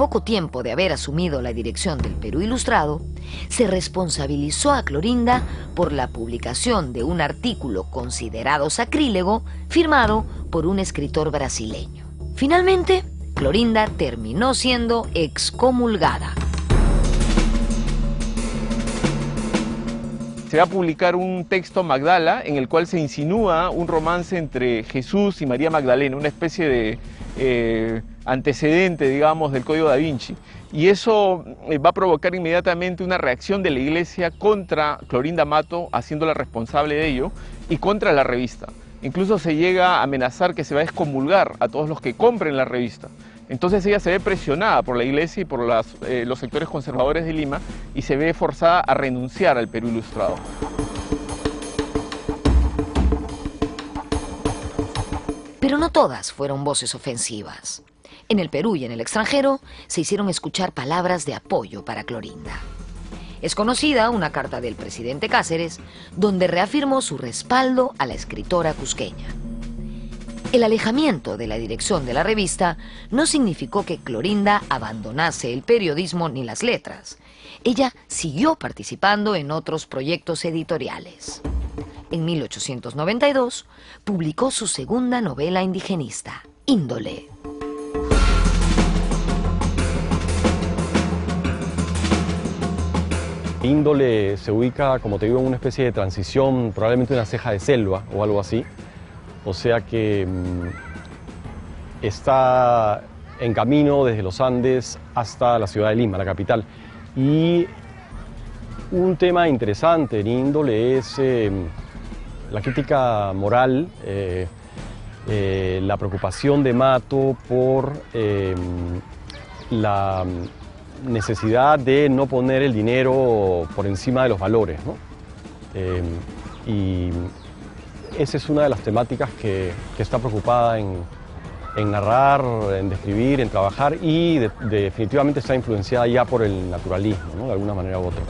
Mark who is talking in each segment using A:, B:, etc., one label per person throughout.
A: poco tiempo de haber asumido la dirección del Perú Ilustrado, se responsabilizó a Clorinda por la publicación de un artículo considerado sacrílego firmado por un escritor brasileño. Finalmente, Clorinda terminó siendo excomulgada.
B: Se va a publicar un texto Magdala en el cual se insinúa un romance entre Jesús y María Magdalena, una especie de antecedente, digamos, del Código Da Vinci. Y eso va a provocar inmediatamente una reacción de la Iglesia contra Clorinda Mato, haciéndola responsable de ello, y contra la revista. Incluso se llega a amenazar que se va a excomulgar a todos los que compren la revista. Entonces ella se ve presionada por la Iglesia y por los sectores conservadores de Lima y se ve forzada a renunciar al Perú Ilustrado.
A: Pero no todas fueron voces ofensivas. En el Perú y en el extranjero se hicieron escuchar palabras de apoyo para Clorinda. Es conocida una carta del presidente Cáceres donde reafirmó su respaldo a la escritora cusqueña. El alejamiento de la dirección de la revista no significó que Clorinda abandonase el periodismo ni las letras. Ella siguió participando en otros proyectos editoriales. En 1892 publicó su segunda novela indigenista, Índole.
C: Índole se ubica, como te digo, en una especie de transición, probablemente una ceja de selva o algo así. O sea que está en camino desde los Andes hasta la ciudad de Lima, la capital. Y un tema interesante en Índole es la crítica moral, la preocupación de Mato por la necesidad de no poner el dinero por encima de los valores, ¿no? Y esa es una de las temáticas que está preocupada en narrar, en describir, en trabajar y definitivamente está influenciada ya por el naturalismo, ¿no? De alguna manera u otra.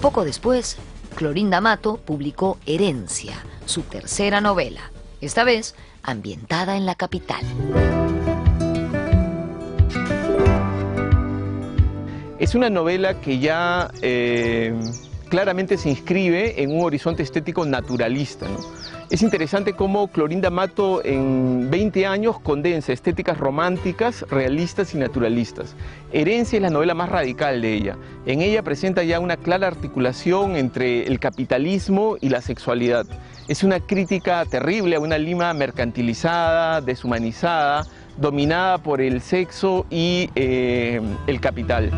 A: Poco después, Clorinda Mato publicó Herencia, su tercera novela, esta vez ambientada en la capital.
B: Es una novela que ya claramente se inscribe en un horizonte estético naturalista, ¿no? Es interesante cómo Clorinda Mato en 20 años condensa estéticas románticas, realistas y naturalistas. Herencia es la novela más radical de ella. En ella presenta ya una clara articulación entre el capitalismo y la sexualidad. Es una crítica terrible a una Lima mercantilizada, deshumanizada, dominada por el sexo y el capital.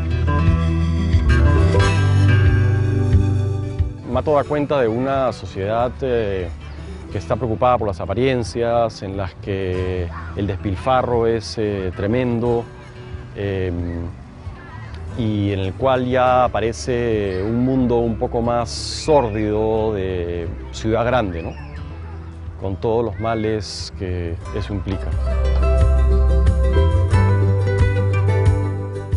C: Mato da cuenta de una sociedad que está preocupada por las apariencias, en las que el despilfarro es tremendo y en el cual ya aparece un mundo un poco más sórdido de ciudad grande, ¿no? Con todos los males que eso implica.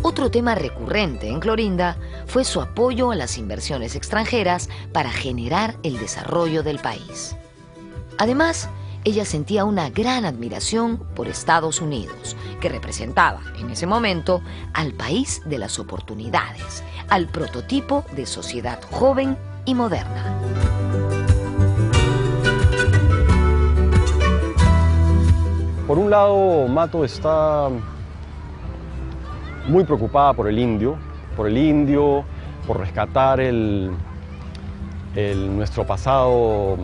A: Otro tema recurrente en Clorinda fue su apoyo a las inversiones extranjeras para generar el desarrollo del país. Además, ella sentía una gran admiración por Estados Unidos, que representaba en ese momento al país de las oportunidades, al prototipo de sociedad joven y moderna.
C: Por un lado, Mato está muy preocupada por el indio, por rescatar nuestro pasado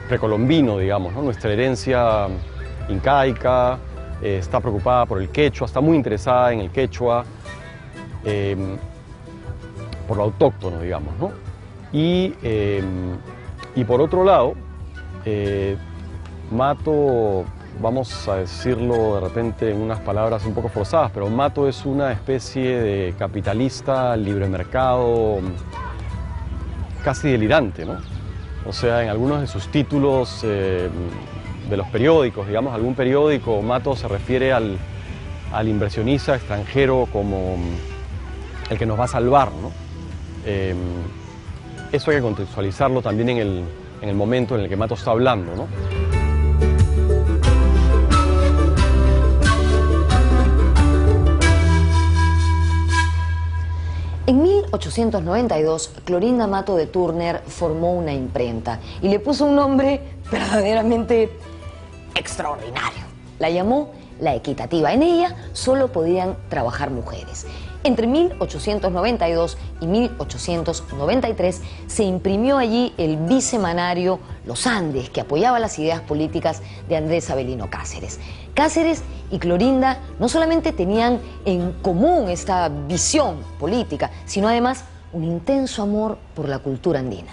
C: precolombino, digamos, ¿no? Nuestra herencia incaica, está preocupada por el quechua, está muy interesada en el quechua, por lo autóctono, digamos, ¿no? Y por otro lado, Mato, vamos a decirlo de repente en unas palabras un poco forzadas, pero Mato es una especie de capitalista libre mercado casi delirante, ¿no? O sea, en algunos de sus títulos de los periódicos, digamos, algún periódico, Mato se refiere al inversionista extranjero como el que nos va a salvar, ¿no? Eso hay que contextualizarlo también en el momento en el que Mato está hablando, ¿no?
A: 1892, Clorinda Mato de Turner formó una imprenta y le puso un nombre verdaderamente extraordinario. La llamó La Equitativa. En ella solo podían trabajar mujeres. Entre 1892 y 1893 se imprimió allí el bisemanario Los Andes, que apoyaba las ideas políticas de Andrés Avelino Cáceres. Cáceres y Clorinda no solamente tenían en común esta visión política, sino además un intenso amor por la cultura andina.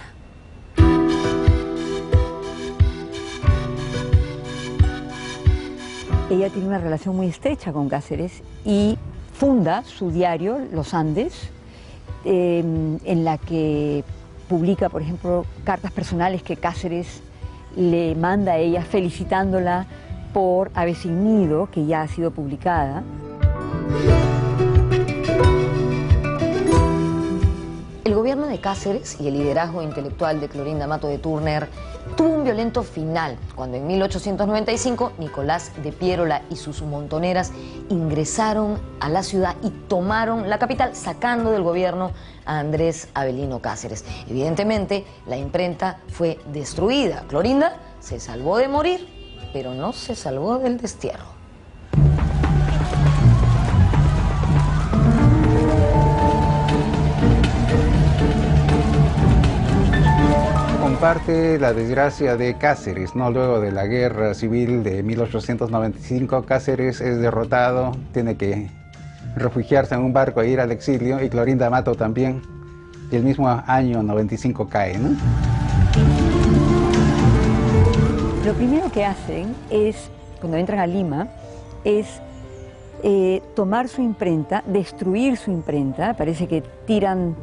D: Ella tiene una relación muy estrecha con Cáceres y funda su diario, Los Andes, en la que publica, por ejemplo, cartas personales que Cáceres le manda a ella felicitándola por Ave sin Nido, que ya ha sido publicada.
A: El gobierno de Cáceres y el liderazgo intelectual de Clorinda Mato de Turner tuvo un violento final cuando en 1895 Nicolás de Piérola y sus montoneras ingresaron a la ciudad y tomaron la capital, sacando del gobierno a Andrés Avelino Cáceres. Evidentemente, la imprenta fue destruida. Clorinda se salvó de morir, pero no se salvó del destierro.
E: Comparte la desgracia de Cáceres, ¿no? Luego de la guerra civil de 1895, Cáceres es derrotado, tiene que refugiarse en un barco e ir al exilio, y Clorinda Mato también, y el mismo año 95 cae, ¿no?
D: Lo primero que hacen es, cuando entran a Lima, es tomar su imprenta, destruir su imprenta. Parece que tiran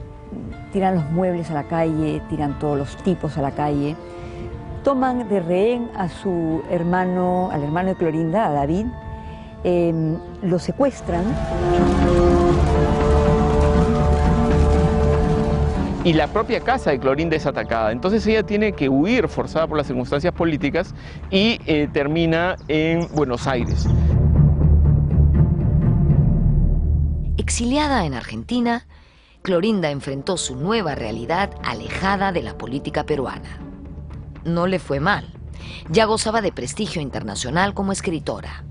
D: los muebles a la calle, tiran todos los tipos a la calle. Toman de rehén a su hermano, al hermano de Clorinda, a David, lo secuestran.
B: Y la propia casa de Clorinda es atacada. Entonces ella tiene que huir forzada por las circunstancias políticas y termina en Buenos Aires.
A: Exiliada en Argentina, Clorinda enfrentó su nueva realidad alejada de la política peruana. No le fue mal. Ya gozaba de prestigio internacional como escritora.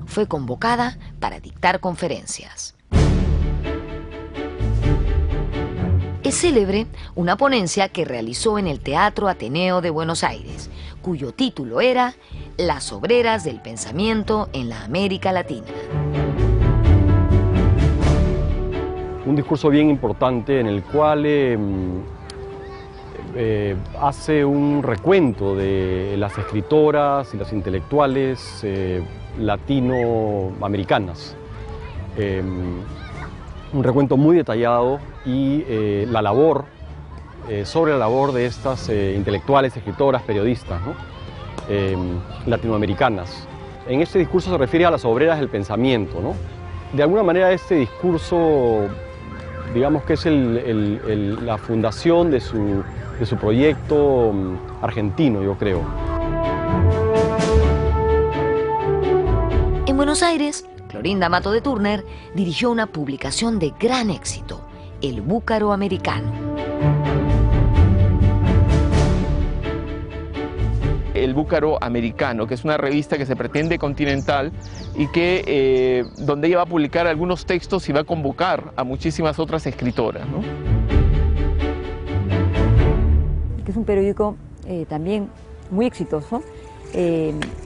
A: Fue convocada para dictar conferencias. Es célebre una ponencia que realizó en el Teatro Ateneo de Buenos Aires, cuyo título era Las obreras del pensamiento en la América Latina.
C: Un discurso bien importante en el cual hace un recuento de las escritoras y las intelectuales latinoamericanas. Un recuento muy detallado y la labor, sobre la labor de estas intelectuales, escritoras, periodistas, ¿no? Latinoamericanas. En este discurso se refiere a las obreras del pensamiento, ¿no? De alguna manera este discurso, digamos que es la fundación de su proyecto argentino, yo creo.
A: En Buenos Aires, Clorinda Mato de Turner dirigió una publicación de gran éxito, El Búcaro Americano.
B: El Búcaro Americano, que es una revista que se pretende continental y que, donde ella va a publicar algunos textos y va a convocar a muchísimas otras escritoras, ¿no?
D: Que es un periódico también muy exitoso,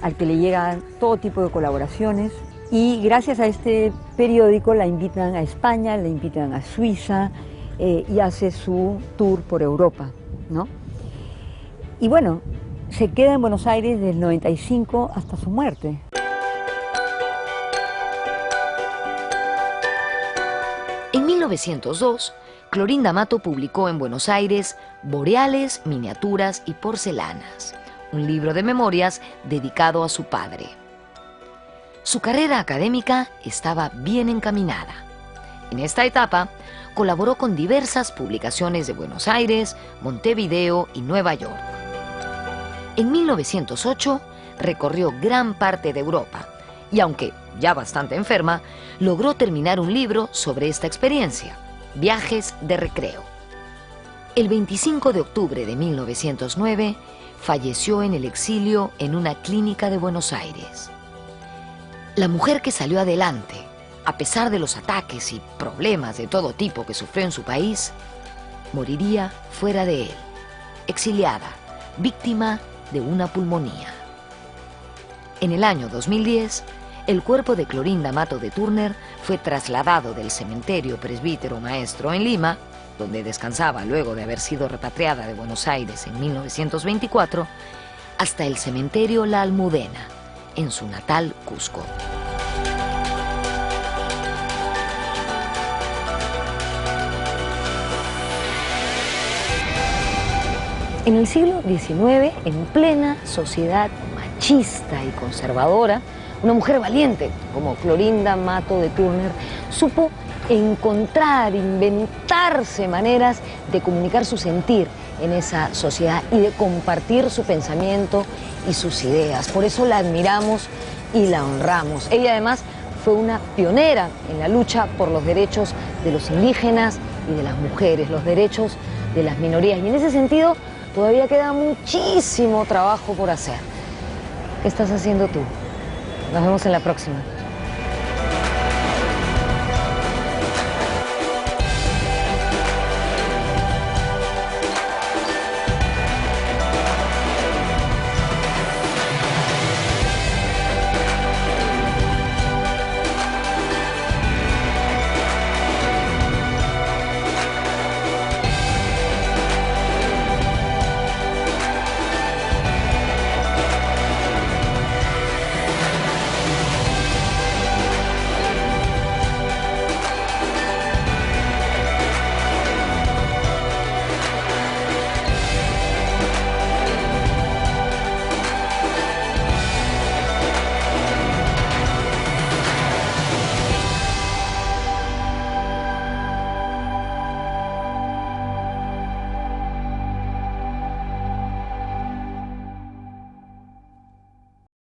D: al que le llegan todo tipo de colaboraciones, y gracias a este periódico la invitan a España, la invitan a Suiza, y hace su tour por Europa, ¿no? Y bueno, se queda en Buenos Aires desde el 95 hasta su muerte.
A: En 1902, Clorinda Mato publicó en Buenos Aires Boreales, Miniaturas y Porcelanas, un libro de memorias dedicado a su padre. Su carrera académica estaba bien encaminada. En esta etapa, colaboró con diversas publicaciones de Buenos Aires, Montevideo y Nueva York. En 1908 recorrió gran parte de Europa y, aunque ya bastante enferma, logró terminar un libro sobre esta experiencia. Viajes de recreo. El 25 de octubre de 1909 falleció en el exilio en una clínica de Buenos Aires. La mujer que salió adelante, a pesar de los ataques y problemas de todo tipo que sufrió en su país, moriría fuera de él, exiliada, víctima de una pulmonía. En el año 2010, el cuerpo de Clorinda Mato de Turner fue trasladado del cementerio Presbítero Maestro en Lima, donde descansaba luego de haber sido repatriada de Buenos Aires en 1924, hasta el cementerio La Almudena, en su natal Cusco.
D: En el siglo XIX, en plena sociedad machista y conservadora, una mujer valiente como Clorinda Mato de Turner supo encontrar, inventarse maneras de comunicar su sentir en esa sociedad y de compartir su pensamiento y sus ideas. Por eso la admiramos y la honramos. Ella además fue una pionera en la lucha por los derechos de los indígenas y de las mujeres, los derechos de las minorías. Y en ese sentido todavía queda muchísimo trabajo por hacer. ¿Qué estás haciendo tú? Nos vemos en la próxima.